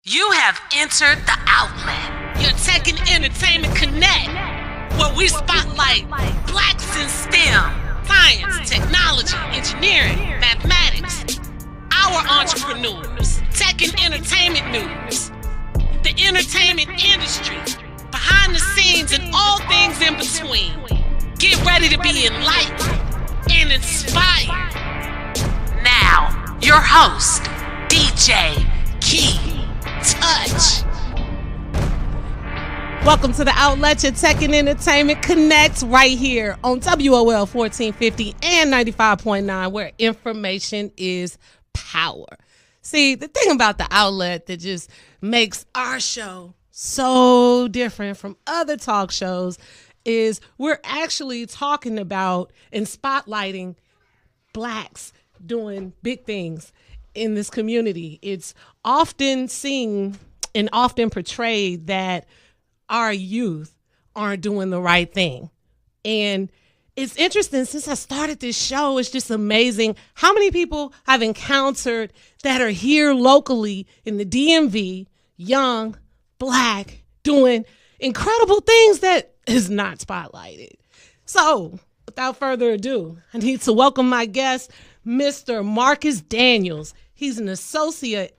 You have entered the outlet. Your Tech and Entertainment Connect, where we spotlight blacks in STEM, science, technology, engineering, mathematics, our entrepreneurs, tech and entertainment news, the entertainment industry, behind the scenes and all things in between. Get ready to be enlightened and inspired. Now, your host, DJ Key Touch. Welcome to the Outlet, your Tech and Entertainment Connect, right here on WOL 1450 and 95.9, where information is power. See, the thing about the Outlet that just makes our show so different from other talk shows is we're actually talking about and spotlighting blacks doing big things in this community. It's often seen and often portrayed that our youth aren't doing the right thing. And it's interesting, since I started this show, it's just amazing how many people I've encountered that are here locally in the DMV, young, black, doing incredible things that is not spotlighted. So, without further ado, I need to welcome my guest, Mr. Marcus Daniels. He's an associate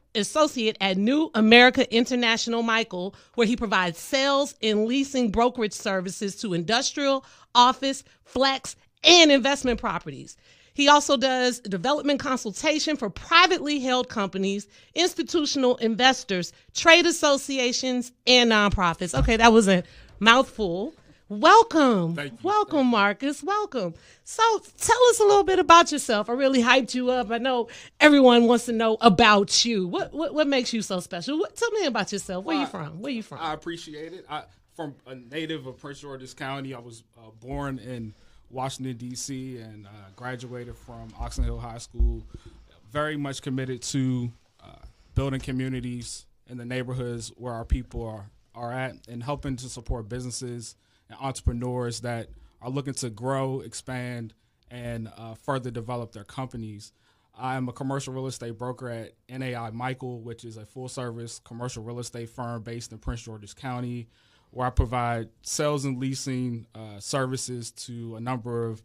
at New America International Michael, where he provides sales and leasing brokerage services to industrial, office, flex, and investment properties. He also does development consultation for privately held companies, institutional investors, trade associations, and nonprofits. Okay, that was a mouthful. Welcome. Thank you. Welcome, Marcus. Welcome. So tell us a little bit about yourself. I really hyped you up. I know everyone wants to know about you. What makes you so special? Tell me about yourself. Where you from? Where you from? I appreciate it. From a native of Prince George's County. I was born in Washington, D.C., and graduated from Oxon Hill High School. Very much committed to building communities in the neighborhoods where our people are at, and helping to support businesses and entrepreneurs that are looking to grow, expand, and further develop their companies. I'm a commercial real estate broker at NAI Michael, which is a full-service commercial real estate firm based in Prince George's County, where I provide sales and leasing services to a number of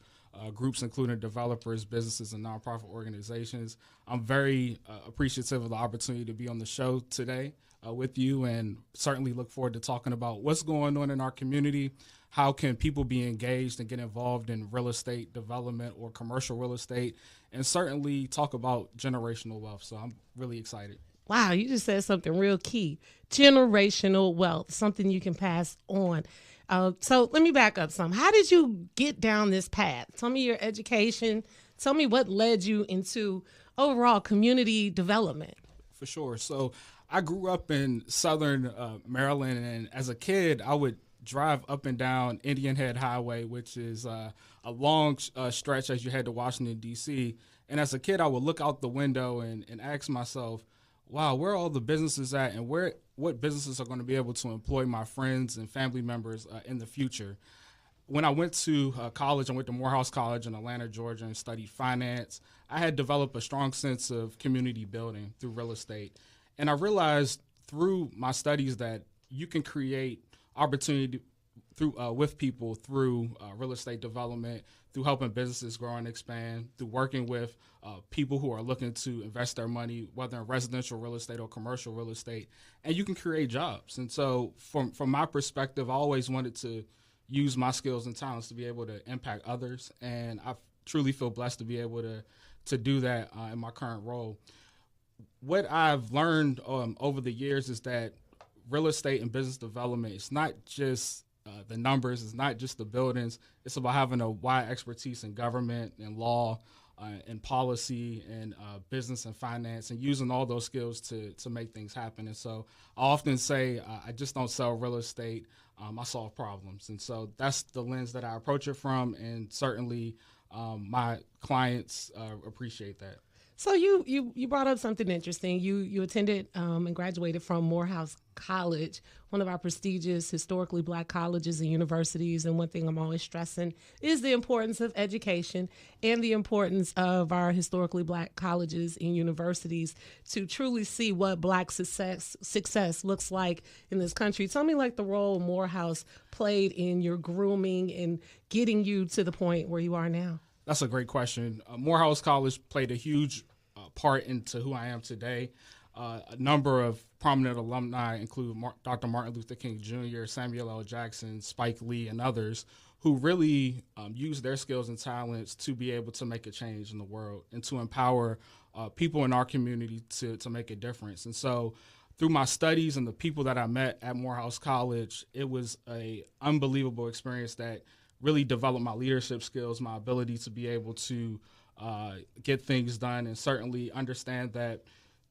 groups, including developers, businesses, and nonprofit organizations. I'm very appreciative of the opportunity to be on the show today with you, and certainly look forward to talking about what's going on in our community. How can people be engaged and get involved in real estate development or commercial real estate, and certainly talk about generational wealth. So I'm really excited. Wow, you just said something real key. Generational wealth, something you can pass on. So let me back up some. How did you get down this path? Tell me your education. Tell me what led you into overall community development. For sure. So I grew up in southern Maryland, and as a kid, I would drive up and down Indian Head Highway, which is a long stretch as you head to Washington, D.C. And as a kid, I would look out the window and ask myself, wow, where are all the businesses at, and what businesses are going to be able to employ my friends and family members in the future? When I went to college, I went to Morehouse College in Atlanta, Georgia, and studied finance. I had developed a strong sense of community building through real estate. And I realized through my studies that you can create opportunity through with people through real estate development, through helping businesses grow and expand, through working with people who are looking to invest their money, whether in residential real estate or commercial real estate, and you can create jobs. And so from my perspective, I always wanted to use my skills and talents to be able to impact others, and I truly feel blessed to be able to do that in my current role. What I've learned over the years is that real estate and business development, it's not just the numbers, it's not just the buildings. It's about having a wide expertise in government and law and policy and business and finance, and using all those skills to make things happen. And so I often say I just don't sell real estate, I solve problems. And so that's the lens that I approach it from, and certainly my clients appreciate that. So you brought up something interesting. You attended and graduated from Morehouse College, one of our prestigious historically Black colleges and universities. And one thing I'm always stressing is the importance of education and the importance of our historically Black colleges and universities to truly see what Black success looks like in this country. Tell me, like, the role Morehouse played in your grooming and getting you to the point where you are now. That's a great question. Morehouse College played a huge part into who I am today. A number of prominent alumni include Dr. Martin Luther King Jr., Samuel L. Jackson, Spike Lee, and others who really used their skills and talents to be able to make a change in the world and to empower people in our community to make a difference. And so through my studies and the people that I met at Morehouse College, it was an unbelievable experience that really developed my leadership skills, my ability to be able to get things done, and certainly understand that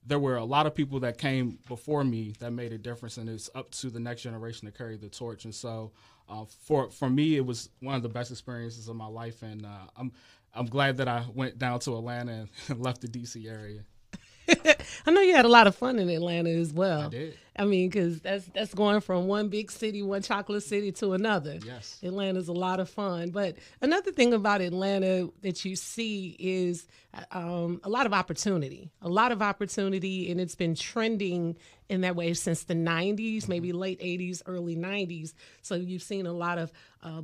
there were a lot of people that came before me that made a difference, and it's up to the next generation to carry the torch. And so for me, it was one of the best experiences of my life, and I'm glad that I went down to Atlanta and left the D.C. area. I know you had a lot of fun in Atlanta as well. I did. I mean, because that's going from one big city, one chocolate city, to another. Yes. Atlanta's a lot of fun. But another thing about Atlanta that you see is a lot of opportunity. And it's been trending in that way since the 90s, maybe late 80s, early 90s. So you've seen a lot of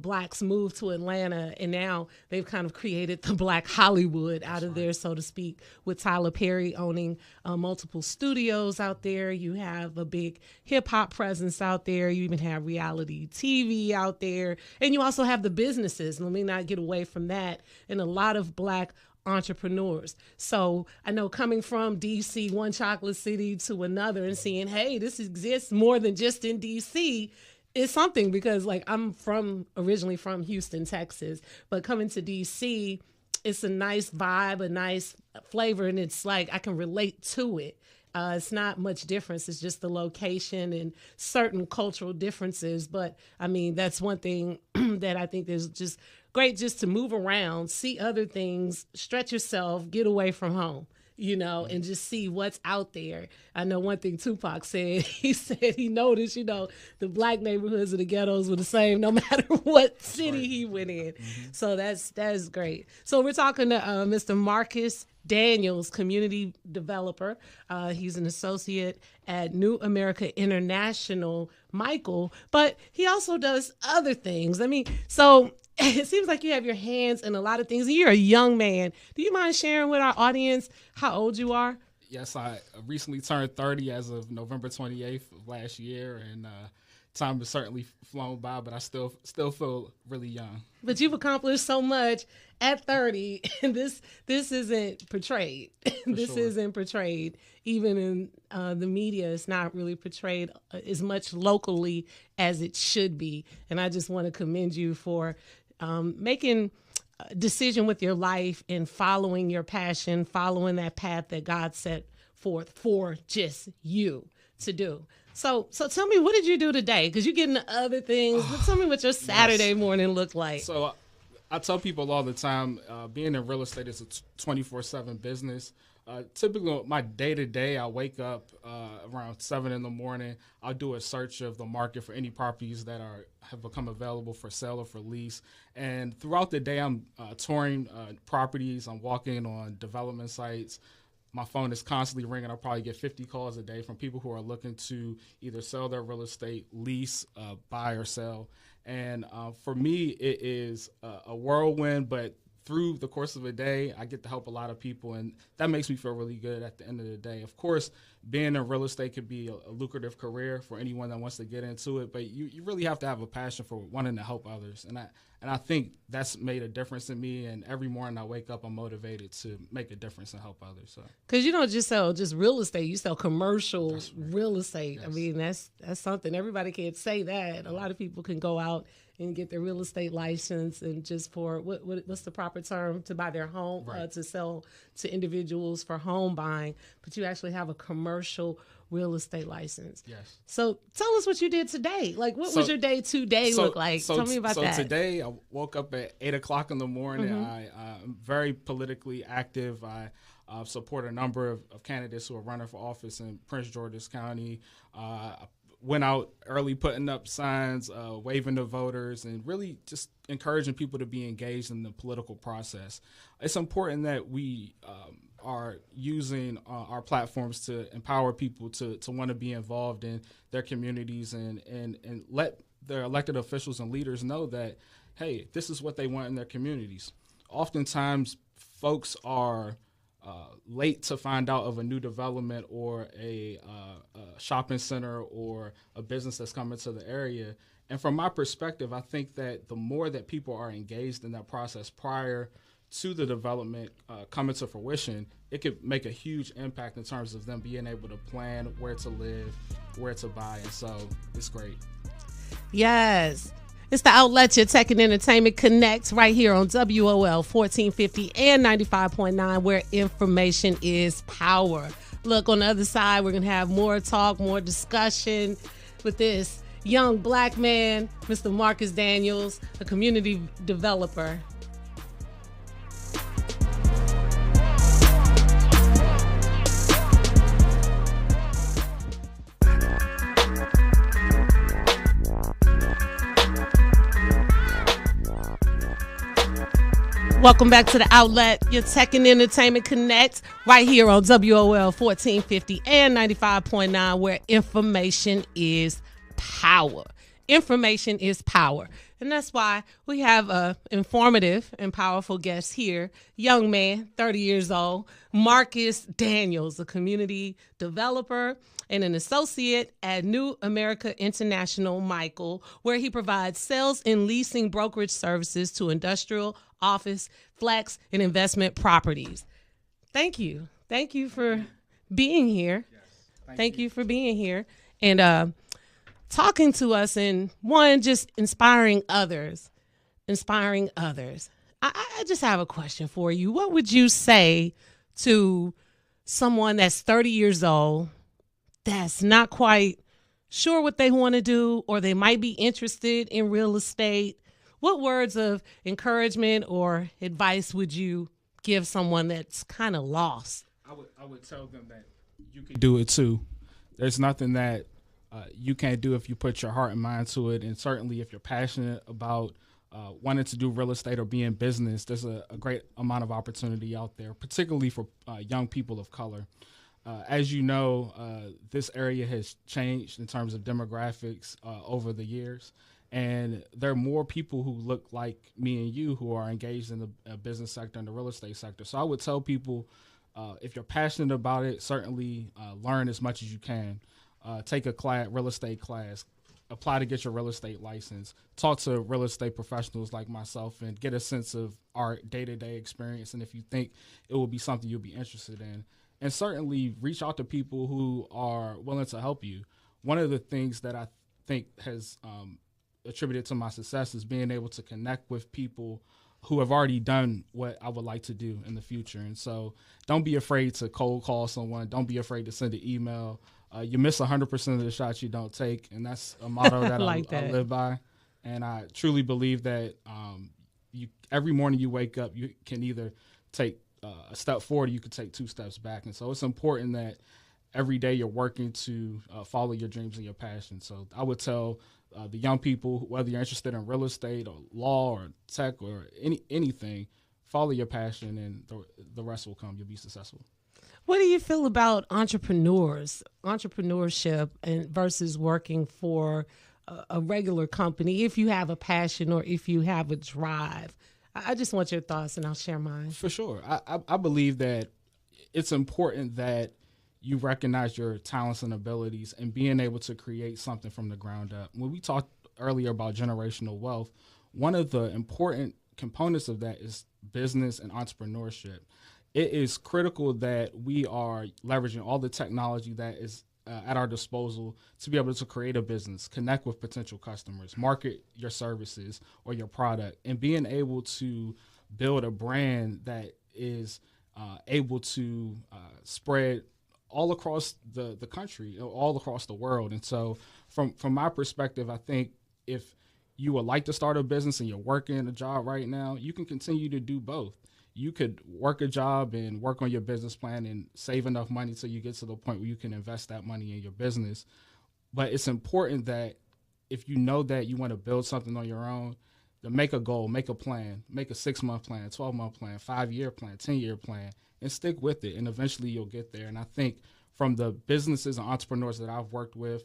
Blacks move to Atlanta, and now they've kind of created the Black Hollywood out of there, so to speak, with Tyler Perry owning multiple studios out there. You have a big hip hop presence out there. You even have reality TV out there. And you also have the businesses. Let me not get away from that. And a lot of Black entrepreneurs. So I know coming from DC, one chocolate city, to another, and seeing, hey, this exists more than just in DC, is something, because like I'm originally from Houston, Texas, but coming to DC, it's a nice vibe, a nice flavor, and it's like I can relate to it. It's not much difference. It's just the location and certain cultural differences. But I mean, that's one thing that I think is just great, just to move around, see other things, stretch yourself, get away from home, and just see what's out there. I know one thing Tupac said. He said he noticed, the Black neighborhoods of the ghettos were the same no matter what city he went in. Mm-hmm. So that's great. So we're talking to Mr. Marcus Daniels, community developer. He's an associate at New America International, Michael, but he also does other things. I mean, so it seems like you have your hands in a lot of things. You're a young man. Do you mind sharing with our audience how old you are? Yes, I recently turned 30 as of November 28th of last year, and time has certainly flown by, but I still feel really young. But you've accomplished so much at 30, and this isn't portrayed. Isn't portrayed. Even in the media, it's not really portrayed as much locally as it should be. And I just want to commend you for making a decision with your life and following your passion, following that path that God set forth for just you to do. So tell me, what did you do today? Because you get into other things. Tell me what your Saturday morning looked like. So I tell people all the time, being in real estate is a 24/7 business. Typically, my day-to-day, I wake up around 7 in the morning. I'll do a search of the market for any properties that have become available for sale or for lease. And throughout the day, I'm touring properties. I'm walking on development sites. My phone is constantly ringing. I'll probably get 50 calls a day from people who are looking to either sell their real estate, lease, buy, or sell. And for me, it is a whirlwind, but through the course of a day, I get to help a lot of people, and that makes me feel really good at the end of the day. Of course, being in real estate could be a lucrative career for anyone that wants to get into it, but you really have to have a passion for wanting to help others. And I think that's made a difference in me, and every morning I wake up, I'm motivated to make a difference and help others. So, because you don't just sell just real estate, you sell commercial real estate. Yes. I mean, that's something. Everybody can't say that. A lot of people can go out and get their real estate license and just for what's the proper term, to buy their home, right, to sell to individuals for home buying, but you actually have a commercial real estate license. Yes. So tell us what you did today. Like, what was your day today look like? Tell me about that. So today I woke up at 8 o'clock in the morning. Mm-hmm. I'm very politically active. I support a number of candidates who are running for office in Prince George's County. Went out early putting up signs, waving to voters, and really just encouraging people to be engaged in the political process. It's important that we are using our platforms to empower people to want to be involved in their communities and let their elected officials and leaders know that, hey, this is what they want in their communities. Oftentimes, folks are late to find out of a new development or a shopping center or a business that's coming to the area. And from my perspective, I think that the more that people are engaged in that process prior to the development coming to fruition, it could make a huge impact in terms of them being able to plan where to live, where to buy. And so it's great. Yes. It's the outlet, your tech and entertainment connects right here on WOL 1450 and 95.9, where information is power. Look, on the other side, we're going to have more talk, more discussion with this young black man, Mr. Marcus Daniels, a community developer. Welcome back to the outlet, your tech and entertainment connect, right here on WOL 1450 and 95.9, where information is power. Information is power. And that's why we have a informative and powerful guest here, young man, 30 years old, Marcus Daniels, a community developer and an associate at New America International, Michael, where he provides sales and leasing brokerage services to industrial, office, flex, and investment properties. Thank you. Thank you for being here. Yes, Thank you for being here and talking to us, and one, just inspiring others. I just have a question for you. What would you say to someone that's 30 years old, that's not quite sure what they want to do, or they might be interested in real estate? What words of encouragement or advice would you give someone that's kind of lost? I would tell them that you can do it too. There's nothing that you can't do if you put your heart and mind to it. And certainly if you're passionate about wanting to do real estate or be in business, there's a great amount of opportunity out there, particularly for young people of color. As you know, this area has changed in terms of demographics over the years. And there are more people who look like me and you who are engaged in the business sector and the real estate sector. So I would tell people, if you're passionate about it, certainly learn as much as you can. Take a real estate class, apply to get your real estate license, talk to real estate professionals like myself, and get a sense of our day-to-day experience. And if you think it will be something you'll be interested in, and certainly reach out to people who are willing to help you. One of the things that I think has attributed to my success is being able to connect with people who have already done what I would like to do in the future. And so don't be afraid to cold call someone. Don't be afraid to send an email. You miss 100% of the shots you don't take. And that's a motto that, I live by. And I truly believe that every morning you wake up, you can either take a step forward, or you can take 2 steps back. And so it's important that every day you're working to follow your dreams and your passion. So I would tell the young people, whether you're interested in real estate or law or tech or anything, follow your passion and the rest will come. You'll be successful. What do you feel about entrepreneurship and versus working for a regular company, if you have a passion or if you have a drive? I just want your thoughts, and I'll share mine. For sure. I believe that it's important that you recognize your talents and abilities and being able to create something from the ground up. When we talked earlier about generational wealth, one of the important components of that is business and entrepreneurship. It is critical that we are leveraging all the technology that is at our disposal to be able to create a business, connect with potential customers, market your services or your product, and being able to build a brand that is able to spread all across the country, all across the world. And so from my perspective, I think if you would like to start a business and you're working a job right now, you can continue to do both. you could work a job and work on your business plan and save enough money so you get to the point where you can invest that money in your business. But it's important that if you know that you want to build something on your own, to make a goal, make a plan, make a 6-month plan, 12-month plan, 5-year plan, 10-year plan, and stick with it. And eventually you'll get there. And I think from the businesses and entrepreneurs that I've worked with,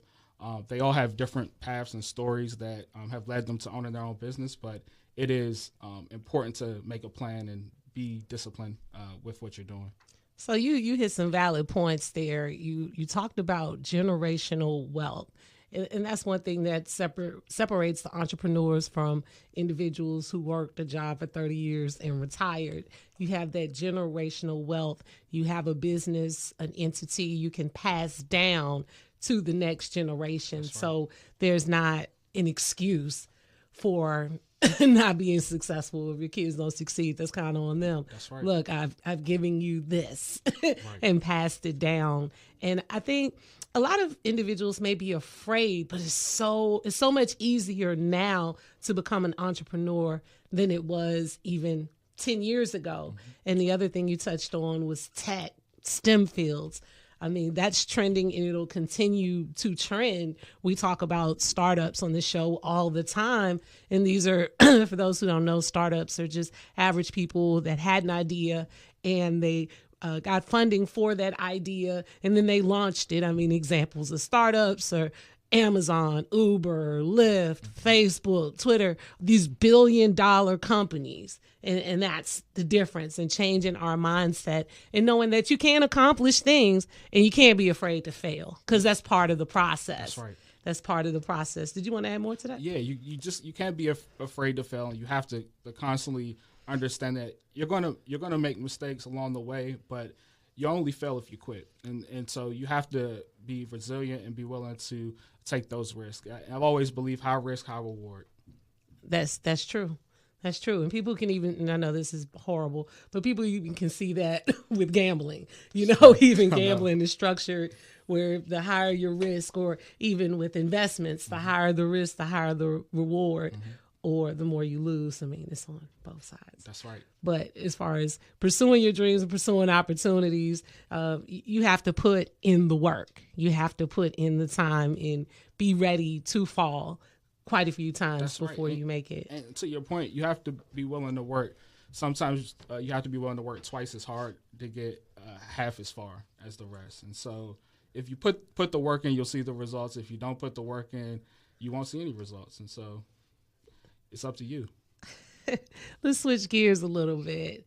they all have different paths and stories that have led them to owning their own business. But it is important to make a plan and be disciplined with what you're doing. So you hit some valid points there. You talked about generational wealth. And that's one thing that separates the entrepreneurs from individuals who worked a job for 30 years and retired. You have that generational wealth. You have a business, an entity you can pass down to the next generation. Right. So there's not an excuse for not being successful. If your kids don't succeed, that's kind of on them. That's right. Look, I've given you this and passed it down. And I think a lot of individuals may be afraid, but it's so much easier now to become an entrepreneur than it was even 10 years ago. Mm-hmm. And the other thing you touched on was tech, STEM fields. I mean, that's trending and it'll continue to trend. We talk about startups on the show all the time. And these are, for those who don't know, startups are just average people that had an idea and they got funding for that idea, and then they launched it. I mean, examples of startups are Amazon, Uber, Lyft, Facebook, Twitter, these billion-dollar companies. And that's the difference in changing our mindset and knowing that you can accomplish things and you can't be afraid to fail because that's part of the process. That's right. That's part of the process. Did you want to add more to that? Yeah, you can't be afraid to fail. You have to constantly understand that you're gonna make mistakes along the way, but you only fail if you quit. And so you have to be resilient and be willing to take those risks. I've always believed high risk, high reward. That's true. That's true. And people can even, and I know this is horrible, but people even can see that with gambling. Even gambling is structured where the higher your risk, or even with investments, the higher the risk, the higher the reward. Mm-hmm. Or the more you lose. I mean, it's on both sides. That's right. But as far as pursuing your dreams and pursuing opportunities, you have to put in the work. You have to put in the time and be ready to fall quite a few times before you make it. And to your point, you have to be willing to work. Sometimes you have to be willing to work twice as hard to get half as far as the rest. And so if you put the work in, you'll see the results. If you don't put the work in, you won't see any results. And so it's up to you. Let's switch gears a little bit.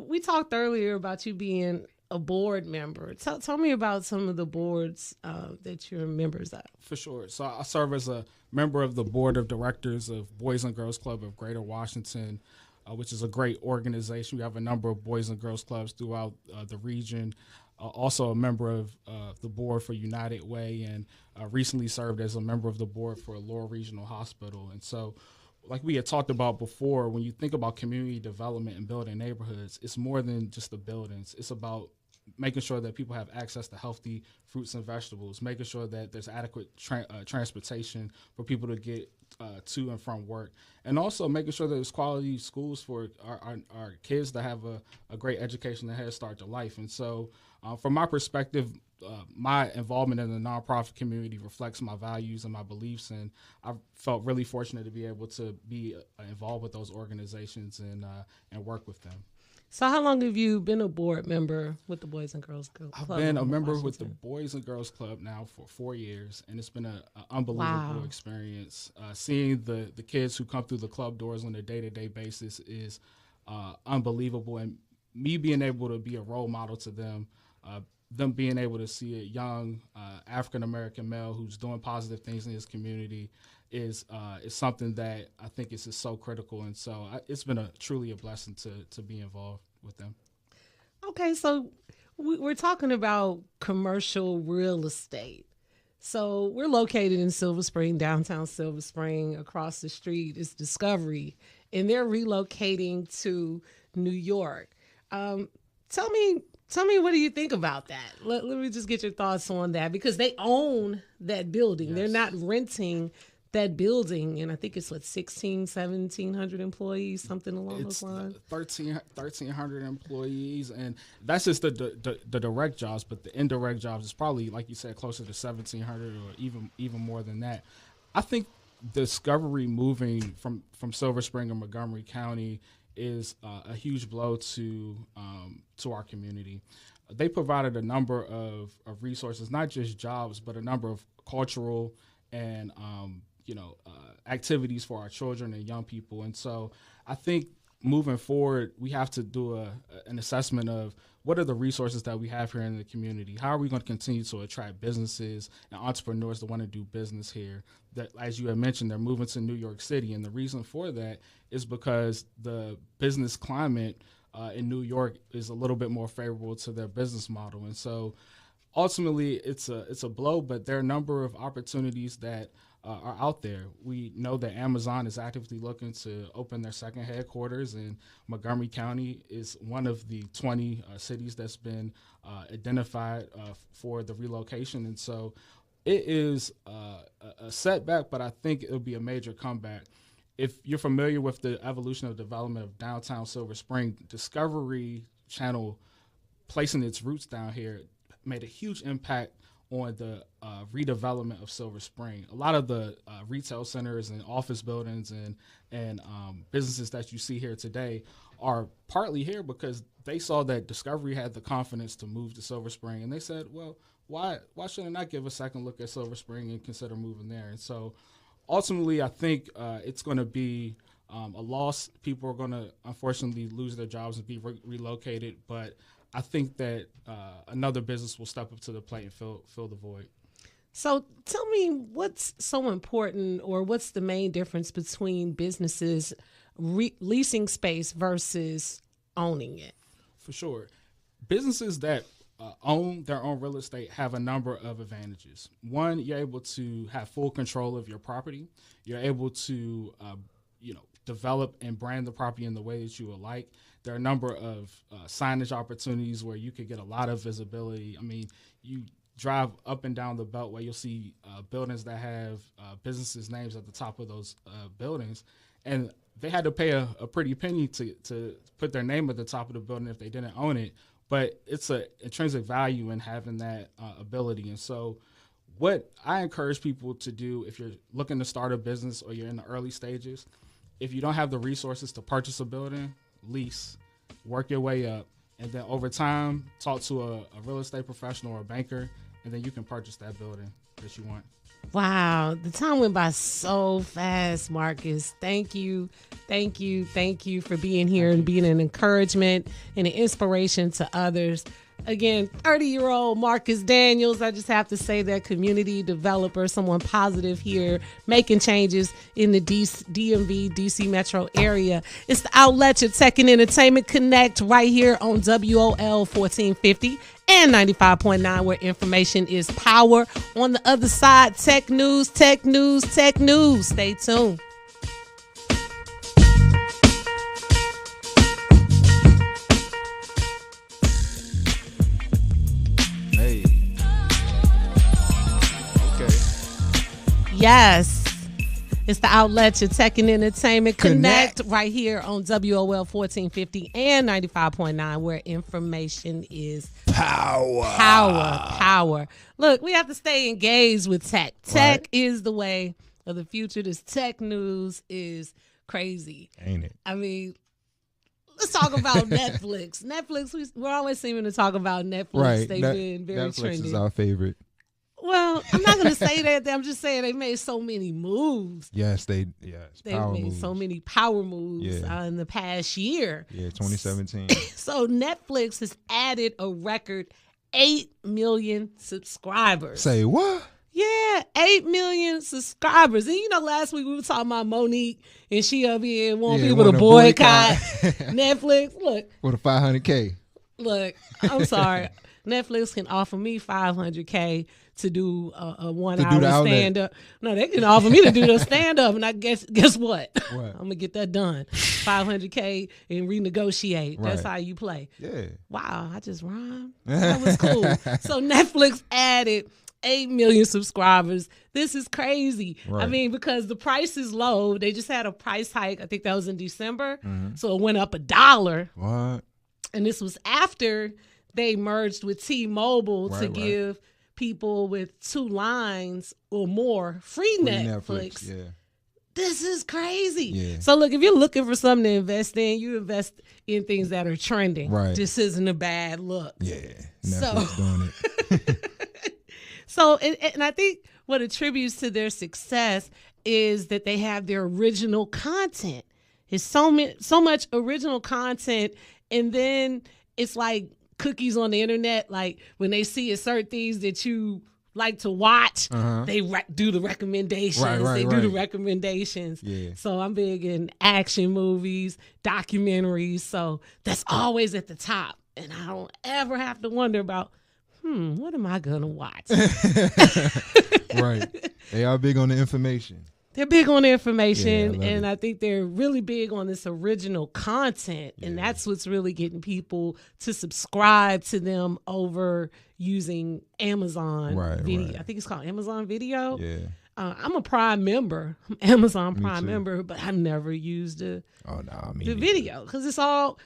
We talked earlier about you being a board member. Tell me about some of the boards that you're members of. For sure. So I serve as a member of the board of directors of Boys and Girls Club of Greater Washington, which is a great organization. We have a number of Boys and Girls Clubs throughout the region. Also a member of the board for United Way, and recently served as a member of the board for Laurel Regional Hospital. And so, like we had talked about before, when you think about community development and building neighborhoods, it's more than just the buildings. It's about making sure that people have access to healthy fruits and vegetables, making sure that there's adequate transportation for people to get to and from work, and also making sure that there's quality schools for our kids to have a great education and head start to life. And so from my perspective, my involvement in the nonprofit community reflects my values and my beliefs, and I felt really fortunate to be able to be involved with those organizations and work with them. So how long have you been a board member with the Boys and Girls Club? I've been a member with the Boys and Girls Club now for 4 years, and it's been an unbelievable experience. Seeing the kids who come through the club doors on a day-to-day basis is unbelievable, and me being able to be a role model to them, them being able to see a young African-American male who's doing positive things in his community is something that I think is just so critical. And so it's been truly a blessing to be involved with them. Okay, so we're talking about commercial real estate. So we're located in Silver Spring, downtown Silver Spring. Across the street is Discovery, and they're relocating to New York. Tell me, what do you think about that? Let me just get your thoughts on that, because they own that building. Yes. They're not renting that building, and I think it's 1,700 employees, something along those It's lines. 1,300 employees, and that's just the direct jobs. But the indirect jobs is probably, like you said, closer to 1,700 or even more than that. I think Discovery moving from Silver Spring or Montgomery County is a huge blow to our community. They provided a number of resources, not just jobs, but a number of cultural and activities for our children and young people. And so I think moving forward, we have to do an assessment of what are the resources that we have here in the community. How are we going to continue to attract businesses and entrepreneurs that want to do business here? That, as you had mentioned, they're moving to New York City, and the reason for that is because the business climate in New York is a little bit more favorable to their business model. And so ultimately it's a blow, but there are a number of opportunities that are out there. We know that Amazon is actively looking to open their second headquarters, and Montgomery County is one of the 20 cities that's been identified for the relocation. And so it is a setback, but I think it'll be a major comeback. If you're familiar with the evolution of development of downtown Silver Spring, Discovery Channel placing its roots down here made a huge impact on the redevelopment of Silver Spring. A lot of the retail centers and office buildings and businesses that you see here today are partly here because they saw that Discovery had the confidence to move to Silver Spring, and they said, well, why shouldn't I give a second look at Silver Spring and consider moving there? And so ultimately, I think it's going to be a loss. People are going to unfortunately lose their jobs and be relocated, but I think that another business will step up to the plate and fill the void. So tell me, what's so important, or what's the main difference between businesses leasing space versus owning it? For sure. Businesses that own their own real estate have a number of advantages. One, you're able to have full control of your property. You're able to develop and brand the property in the way that you would like. There are a number of signage opportunities where you could get a lot of visibility. I mean, you drive up and down the Beltway, you'll see buildings that have businesses' names at the top of those buildings, and they had to pay a pretty penny to put their name at the top of the building if they didn't own it. But it's an intrinsic value in having that ability. And so what I encourage people to do, if you're looking to start a business or you're in the early stages, if you don't have the resources to purchase a building, lease, work your way up, and then over time, talk to a real estate professional or a banker, and then you can purchase that building that you want. Wow, the time went by so fast, Marcus. Thank you for being here and being an encouragement and an inspiration to others. Again, 30-year-old Marcus Daniels, I just have to say that, community developer, someone positive here, making changes in the DMV, DC metro area. It's the outlet, your tech and entertainment connect, right here on WOL 1450 and 95.9, where information is power. On the other side, tech news. Stay tuned. Yes, it's the outlet, your tech and entertainment connect, right here on WOL 1450 and 95.9, where information is power. Look, we have to stay engaged with tech. Tech is the way of the future. This tech news is crazy, ain't it? I mean, let's talk about Netflix. We're always seeming to talk about Netflix. Right. They've been very Netflix trendy. is our favorite. Well, I'm not going to say that. I'm just saying they made so many moves. Yes, they've made so many power moves in the past year. Yeah, 2017. So Netflix has added a record 8 million subscribers. Say what? Yeah, 8 million subscribers. And last week we were talking about Monique, and she up here want people to boycott Netflix. Look. With a $500K. Look, I'm sorry. Netflix can offer me $500K to do a 1 hour stand up. No, they can offer me to do the stand up, and I guess what? I'm gonna get that done. $500K and renegotiate. That's how you play. Yeah. Wow, I just rhymed. That was cool. So Netflix added 8 million subscribers. This is crazy. I Right. mean, because the price is low. They just had a price hike. I think that was in December. Mm-hmm. So it went up $1. What? And this was after they merged with T-Mobile to Right. give people with 2 lines or more free Netflix. Yeah. This is crazy. Yeah. So look, if you're looking for something to invest in, you invest in things that are trending. Right. This isn't a bad look. Yeah. So- Netflix doing it. So, and I think what attributes to their success is that they have their original content. It's so much original content, and then it's like cookies on the internet. Like when they see a certain things that you like to watch, they do the recommendations. Right, they do the right. recommendations. Yeah. So I'm big in action movies, documentaries. So that's always at the top, and I don't ever have to wonder about, what am I gonna watch? Right. They are big on the information. They're big on the Yeah, I information, love and it. I think they're really big on this original content, and that's what's really getting people to subscribe to them over using Amazon Right, Video. right. I think it's called Amazon Video. Yeah. I'm a Prime member, I'm Amazon Prime too. member, but I've never used the Oh no, I mean the video because it's all,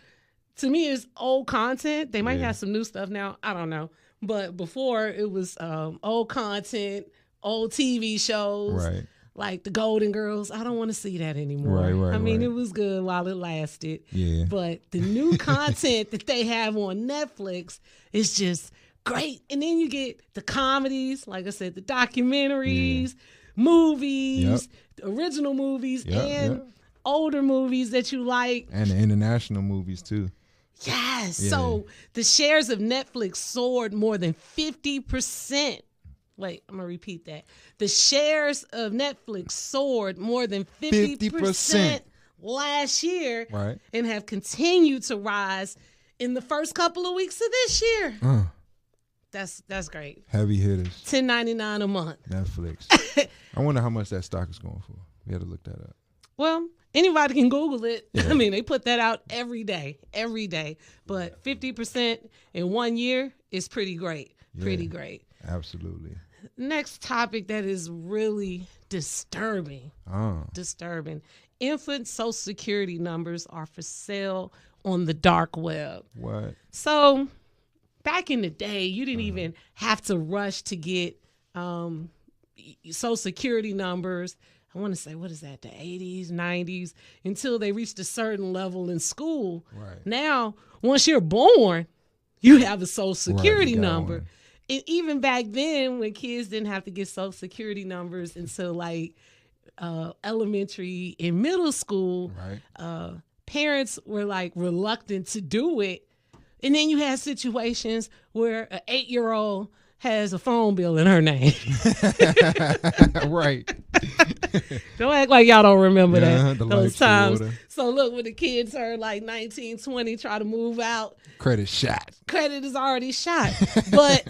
to me, it's old content. They might Yeah. have some new stuff now. I don't know, but before it was old content, old TV shows. Right. Like the Golden Girls, I don't want to see that anymore. Right, I mean, right. it was good while it lasted. Yeah. But the new content that they have on Netflix is just great. And then you get the comedies, like I said, the documentaries, movies, the original movies, Yep, and yep. older movies that you like. And the international movies too. Yes. Yeah. So the shares of Netflix soared more than 50%. Wait, I'm going to repeat that. The shares of Netflix soared more than 50% last year Right. and have continued to rise in the first couple of weeks of this year. That's great. Heavy hitters. $10.99 a month. Netflix. I wonder how much that stock is going for. We had to look that up. Well, anybody can Google it. I mean, they put that out every day. But 50% in 1 year is pretty great. Pretty great. Absolutely. Next topic that is really disturbing. Infant social security numbers are for sale on the dark web. What? So back in the day, you didn't even have to rush to get social security numbers. I want to say, what is that, the 80s, 90s, until they reached a certain level in school. Right. Now, once you're born, you have a social security you got number. one. And even back then, when kids didn't have to get social security numbers until like elementary and middle school, Right. parents were like reluctant to do it. And then you had situations where an 8-year-old has a phone bill in her name. Right. Don't act like y'all don't remember Yeah, that the those lights, the times. water. So look, when the kids are like 19, 20, try to move out, Credit shot. credit is already shot. But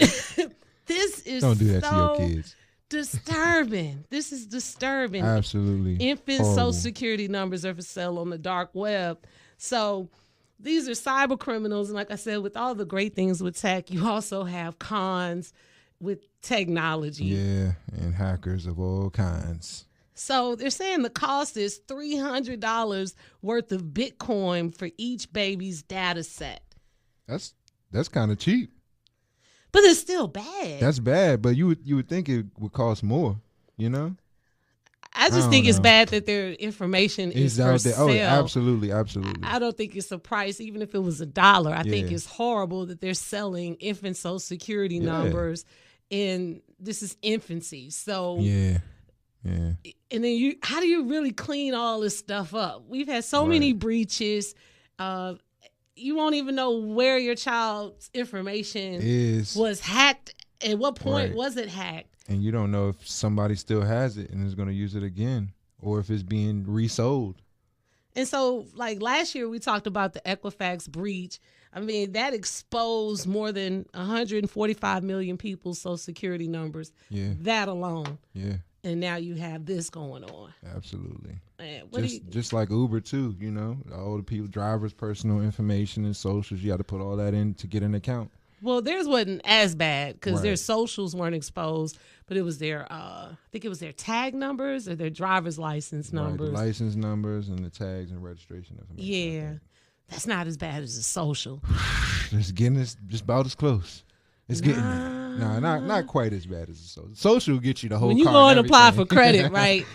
this is Don't do that so to your kids. disturbing. This is disturbing. Absolutely. Infant horrible. social security numbers are for sale on the dark web. So these are cyber criminals. And like I said, with all the great things with tech, you also have cons with technology. Yeah, and hackers of all kinds. So they're saying the cost is $300 worth of Bitcoin for each baby's data set. That's kind of cheap. But it's still bad. That's bad, but you would think it would cost more, you know? I just I think don't it's know. bad that their information is It's for out there. sale. Oh, yeah, absolutely. I don't think it's a price, even if it was $1. I think Yeah. it's horrible that they're selling infant social security Yeah. numbers, and this is infancy. So, Yeah. Yeah. and then how do you really clean all this stuff up? We've had so Right. many breaches. You won't even know where your child's information was hacked. At what point Right. was it hacked? And you don't know if somebody still has it and is going to use it again, or if it's being resold. And so, like last year, we talked about the Equifax breach. I mean, that exposed more than 145 million people's social security numbers. Yeah. That alone. Yeah. And now you have this going on. Absolutely. Man, what do you, Just like Uber too, you know, all the people, drivers' personal information and socials, you got to put all that in to get an account. Well, theirs wasn't as bad because Right. their socials weren't exposed, but it was their, I think it was their tag numbers or their driver's license Right, numbers. the license numbers and the tags and registration information. Yeah, that's not as bad as a social. It's getting just about as close. It's getting there. Nah, not quite as bad as a social. Social will get you the whole When you car go and and apply for everything. credit, right?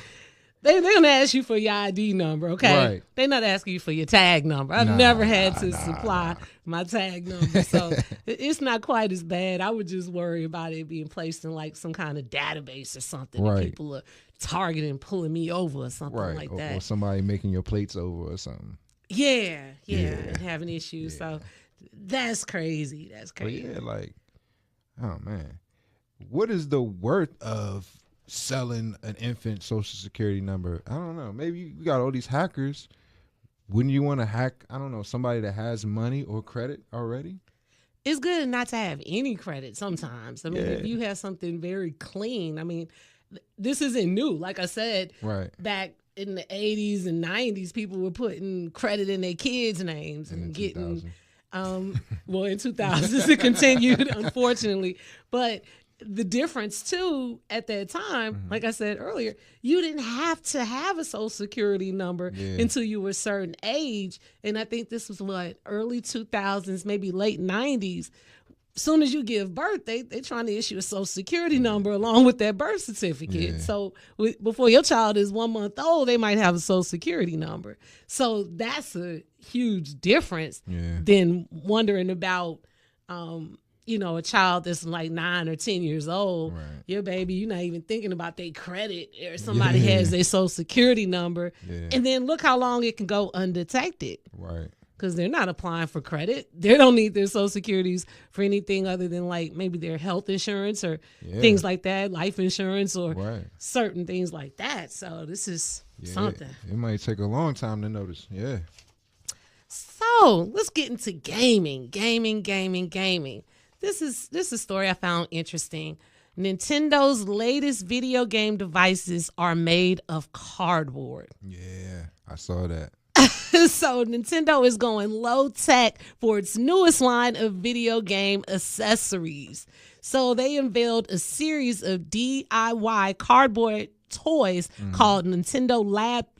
They're gonna ask you for your ID number, okay? Right. They're not asking you for your tag number. I've never had to supply my tag number, so it's not quite as bad. I would just worry about it being placed in like some kind of database or something. That Right. people are targeting, pulling me over or something Right, like or that. somebody making your plates over or something. Yeah, Yeah. and having issues. So that's crazy. That's But crazy. yeah, like, oh man, what is the worth of selling an infant social security number? I don't know. Maybe you got all these hackers. Wouldn't you want to hack, I don't know, somebody that has money or credit already? It's good not to have any credit sometimes. I mean, if Yeah. you have something very clean, I mean, this isn't new. Like I said, Right. back in the 80s and 90s, people were putting credit in their kids' names and in getting, 2000. well, in 2000s it continued, unfortunately. But the difference too at that time, like I said earlier, you didn't have to have a social security number Yeah. until you were a certain age. And I think this was what, early 2000s, maybe late 90s. Soon as you give birth, they're trying to issue a social security number along with that birth certificate. Yeah. So before your child is 1 month old, they might have a social security number. So that's a huge difference Yeah. than wondering about, a child that's like 9 or 10 years old. Right. Your baby, you're not even thinking about their credit or somebody Yeah. has their social security number. Yeah. And then look how long it can go undetected. Right. Because they're not applying for credit. They don't need their social securities for anything other than like maybe their health insurance or Yeah. things like that, life insurance or Right. certain things like that. So this is Yeah. something. It might take a long time to notice. Yeah. So let's get into gaming. This is a story I found interesting. Nintendo's latest video game devices are made of cardboard. Yeah. I saw that. So Nintendo is going low tech for its newest line of video game accessories. So they unveiled a series of DIY cardboard toys called Nintendo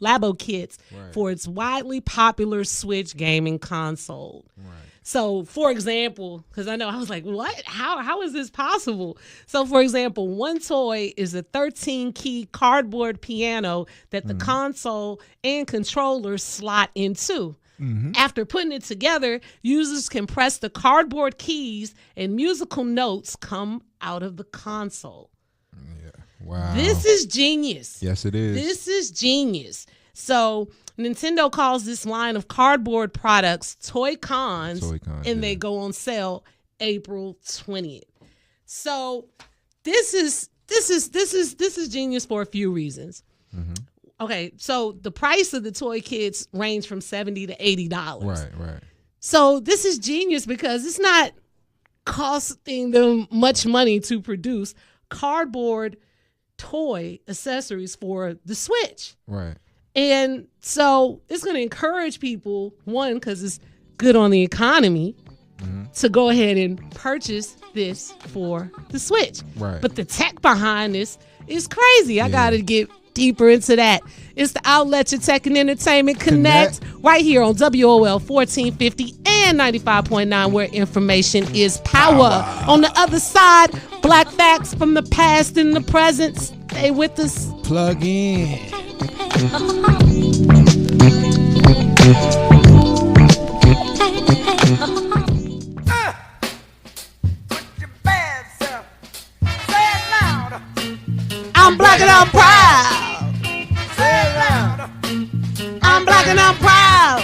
Labo Kits Right. for its widely popular Switch gaming console. Right. So, for example, because I know I was like, what? How is this possible? So, for example, one toy is a 13-key cardboard piano that the console and controller slot into. After putting it together, users can press the cardboard keys and musical notes come out of the console. Wow. This is genius. Yes, it is. This is genius. So Nintendo calls this line of cardboard products Toy-Cons, Toy-Cons, and yeah. they go on sale April 20th. So this is genius for a few reasons. Okay, so the price of the toy kits range from $70 to $80. Right. So this is genius because it's not costing them much money to produce cardboard toy accessories for the Switch. Right. And so it's going to encourage people, one, because it's good on the economy, to go ahead and purchase this for the Switch. Right. But the tech behind this is crazy. I got to get deeper into that. It's the outlet to Tech and Entertainment Connect right here on WOL 1450 and 95.9, where information is power. On the other side, black facts from the past and the present. Stay with us. Plug in. I'm black and I'm proud. I'm black and I'm proud.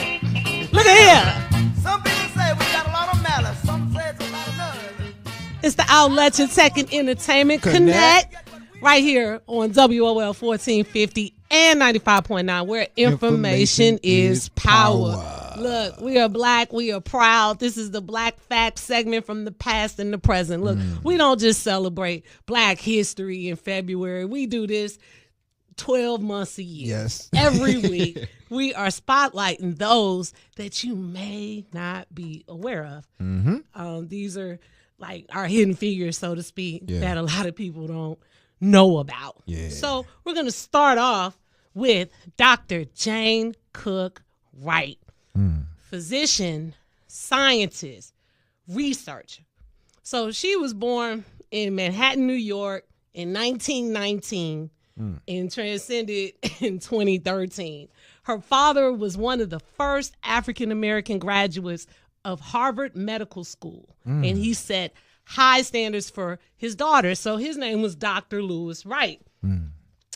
Look at here. Some people say we got a lot of malice. Some say it's a lot of nerve. It's the outlet to Tech and Entertainment Connect right here on WOL 1450 and 95.9, where information is power. Look, we are black. We are proud. This is the Black Fact segment from the past and the present. Look, we don't just celebrate Black History in February. We do this 12 months a year. Yes. Every week, we are spotlighting those that you may not be aware of. These are like our hidden figures, so to speak, Yeah. that a lot of people don't know about. Yeah. So we're going to start off with Dr. Jane Cook Wright, physician, scientist, researcher. So she was born in Manhattan, New York in 1919 and transcended in 2013. Her father was one of the first African-American graduates of Harvard Medical School, and he set high standards for his daughter. So his name was Dr. Lewis Wright.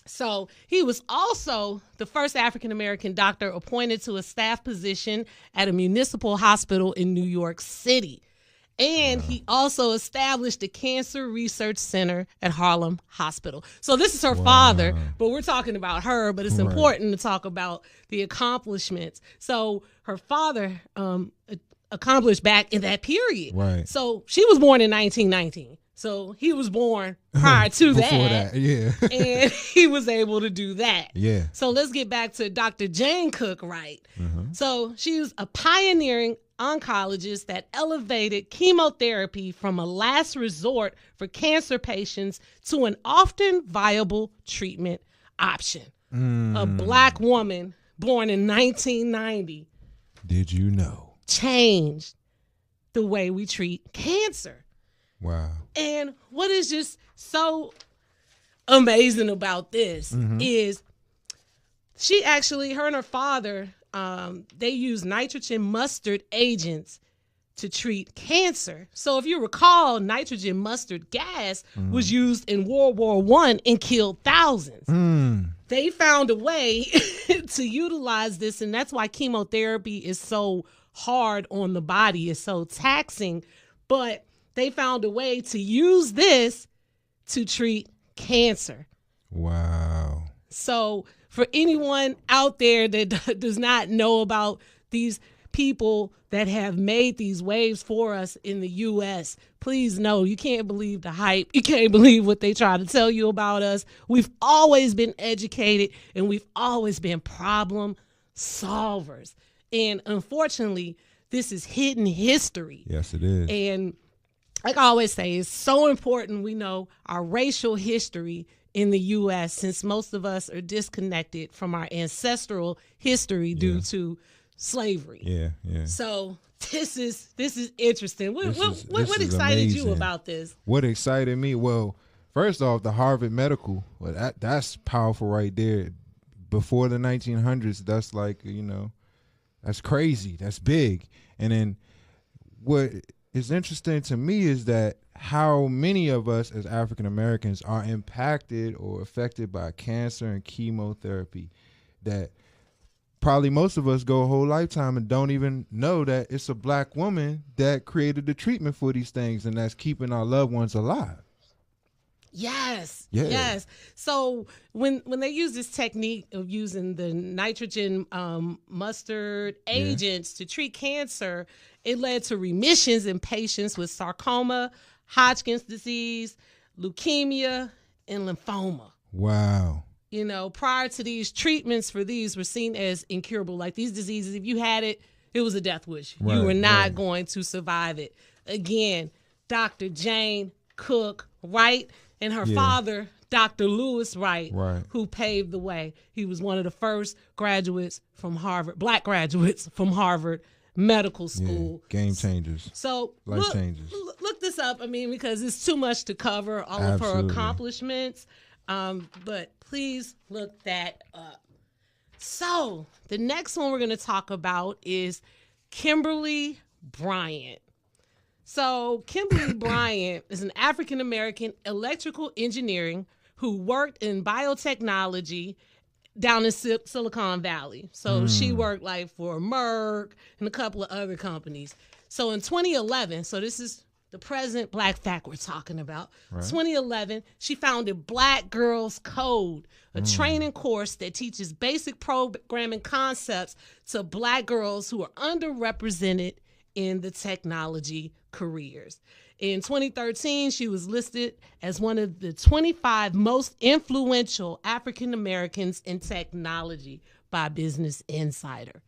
So he was also the first African-American doctor appointed to a staff position at a municipal hospital in New York City. And he also established the Cancer Research Center at Harlem Hospital. So this is her father, but we're talking about her, but it's important to talk about the accomplishments. So her father accomplished back in that period. Right. So she was born in 1919. So he was born prior to Before that. yeah. And he was able to do that. Yeah. So let's get back to Dr. Jane Cook Wright. So she was a pioneering oncologist that elevated chemotherapy from a last resort for cancer patients to an often viable treatment option. A Black woman born in 1990 Did you know? changed the way we treat cancer. Wow. And what is just so amazing about this is she actually, her and her father, they use nitrogen mustard agents to treat cancer. So if you recall, nitrogen mustard gas was used in World War I and killed thousands. They found a way to utilize this, and that's why chemotherapy is so hard on the body, it's so taxing. But they found a way to use this to treat cancer. Wow. So for anyone out there that does not know about these people that have made these waves for us in the U.S., please know you can't believe the hype. You can't believe what they try to tell you about us. We've always been educated and we've always been problem solvers. And unfortunately, this is hidden history. Yes, it is. And like I always say, it's so important we know our racial history in the U.S. since most of us are disconnected from our ancestral history due to slavery. Yeah, yeah. So this is interesting. What This is excited you amazing. about this? What excited me? Well, first off, the Harvard Medical. Well, that's powerful right there. Before the 1900s, that's like, that's crazy. That's big. And then what is interesting to me is that how many of us as African Americans are impacted or affected by cancer and chemotherapy, that probably most of us go a whole lifetime and don't even know that it's a Black woman that created the treatment for these things and that's keeping our loved ones alive. Yes. Yeah. Yes. So when they use this technique of using the nitrogen mustard agents to treat cancer, it led to remissions in patients with sarcoma, Hodgkin's disease, leukemia, and lymphoma. Wow. Prior to these, treatments for these were seen as incurable. Like these diseases, if you had it, it was a death wish. You were not going to survive it. Again, Dr. Jane Cook Wright and her father, Dr. Lewis Wright, who paved the way. He was one of the first graduates from Harvard, Black graduates from Harvard Medical School. Yeah. Game changers. So Life changers. Look this up. I mean, because it's too much to cover all of her accomplishments. But please look that up. So the next one we're going to talk about is Kimberly Bryant. So Kimberly Bryant is an African-American electrical engineering who worked in biotechnology down in Silicon Valley. So she worked like for Merck and a couple of other companies. So in 2011, so this is the present Black fact we're talking about. 2011, she founded Black Girls Code, a training course that teaches basic programming concepts to Black girls who are underrepresented in the technology careers. In 2013, she was listed as one of the 25 most influential African Americans in technology by Business Insider.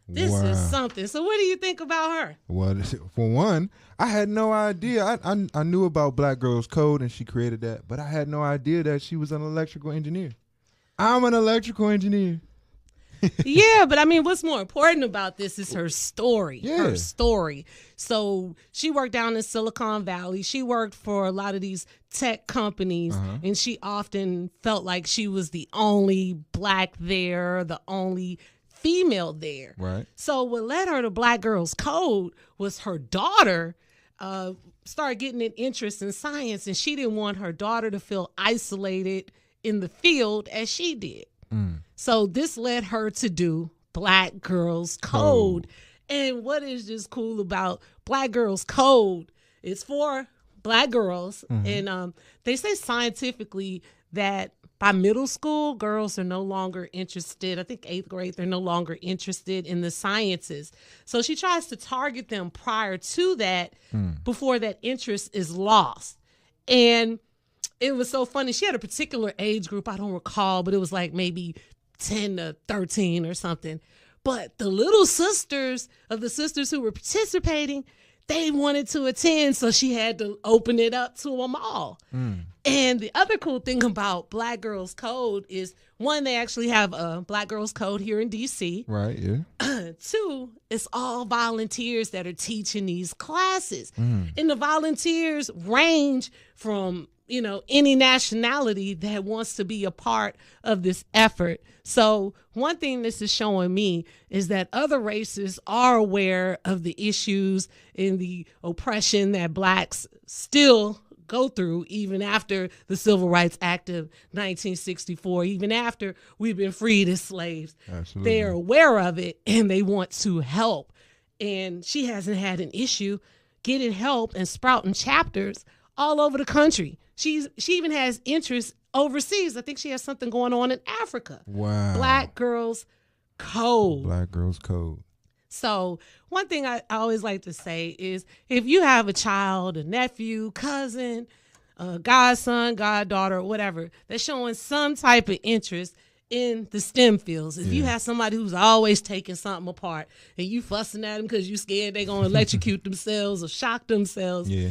This Wow. is something. So what do you think about her? Well, for one, I had no idea. I knew about Black Girls Code and she created that, but I had no idea that she was an electrical engineer. I'm an electrical engineer. Yeah, but I mean, what's more important about this is her story. Yeah. Her story. So she worked down in Silicon Valley. She worked for a lot of these tech companies, and she often felt like she was the only Black there, the only female there. Right. So what led her to Black Girls Code was her daughter started getting an interest in science, and she didn't want her daughter to feel isolated in the field as she did. So this led her to do Black Girls Code. And what is just cool about Black Girls Code? It's for Black girls. And they say scientifically that by middle school, girls are no longer interested. I think 8th grade, they're no longer interested in the sciences. So she tries to target them prior to that before that interest is lost. And it was so funny. She had a particular age group. I don't recall, but it was like maybe 10 to 13 or something. But the little sisters of the sisters who were participating, they wanted to attend, so she had to open it up to them all. And the other cool thing about Black Girls Code is, one, they actually have a Black Girls Code here in D.C. Right, yeah. 2, it's all volunteers that are teaching these classes. And the volunteers range from, you know, any nationality that wants to be a part of this effort. So one thing this is showing me is that other races are aware of the issues and the oppression that Blacks still go through even after the Civil Rights Act of 1964, even after we've been freed as slaves. Absolutely. They're aware of it and they want to help. And she hasn't had an issue getting help and sprouting chapters all over the country. She even has interest overseas. I think she has something going on in Africa. Wow. Black Girls Code. Black Girls Code. So one thing I always like to say is, if you have a child, a nephew, cousin, a godson, goddaughter, whatever, that's showing some type of interest in the STEM fields. If you have somebody who's always taking something apart and you fussing at them because you scared they're going to electrocute themselves or shock themselves, Yeah.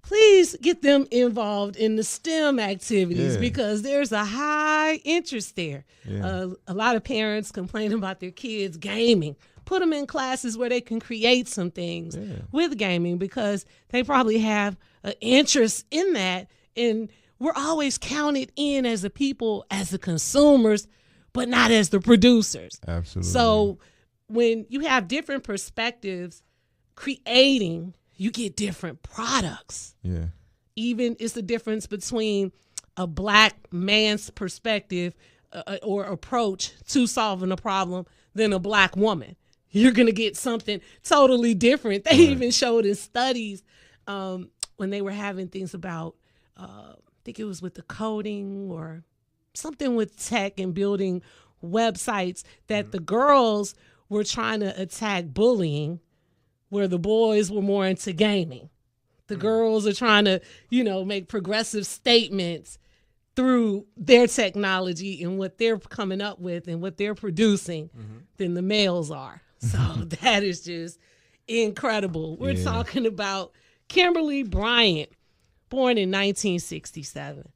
please get them involved in the STEM activities, Yeah. because there's a high interest there. Yeah. A lot of parents complain about their kids gaming. Put them in classes where they can create some things with gaming, because they probably have an interest in that. And we're always counted in as a people, as the consumers, but not as the producers. Absolutely. So when you have different perspectives creating, you get different products. Yeah. Even it's the difference between a Black man's perspective or approach to solving a problem than a Black woman. You're going to get something totally different. They even showed in studies when they were having things about, I think it was with the coding or something with tech and building websites, that the girls were trying to attack bullying, where the boys were more into gaming. The girls are trying to, you know, make progressive statements through their technology and what they're coming up with and what they're producing than the males are. So that is just incredible. We're talking about Kimberly Bryant, born in 1967.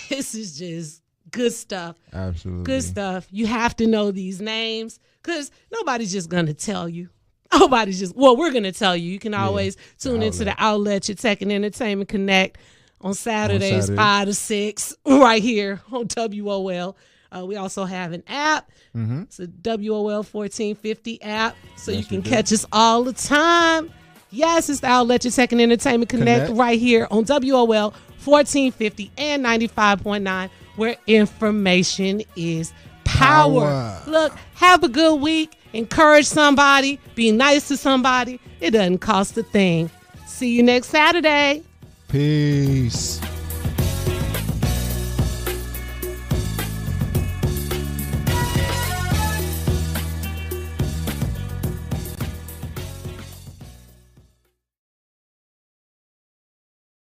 This is just good stuff. Absolutely. Good stuff. You have to know these names, because nobody's just going to tell you. Nobody's just, well, we're going to tell you. You can always tune into the outlet, your Tech and Entertainment Connect, on Saturdays, 5 to 6, right here on WOL. We also have an app. It's a WOL 1450 app, so you can catch us all the time. Yes, it's the outlet, your Tech and Entertainment Connect, right here on WOL 1450 and 95.9, where information is power. Look, have a good week. Encourage somebody. Be nice to somebody. It doesn't cost a thing. See you next Saturday. Peace.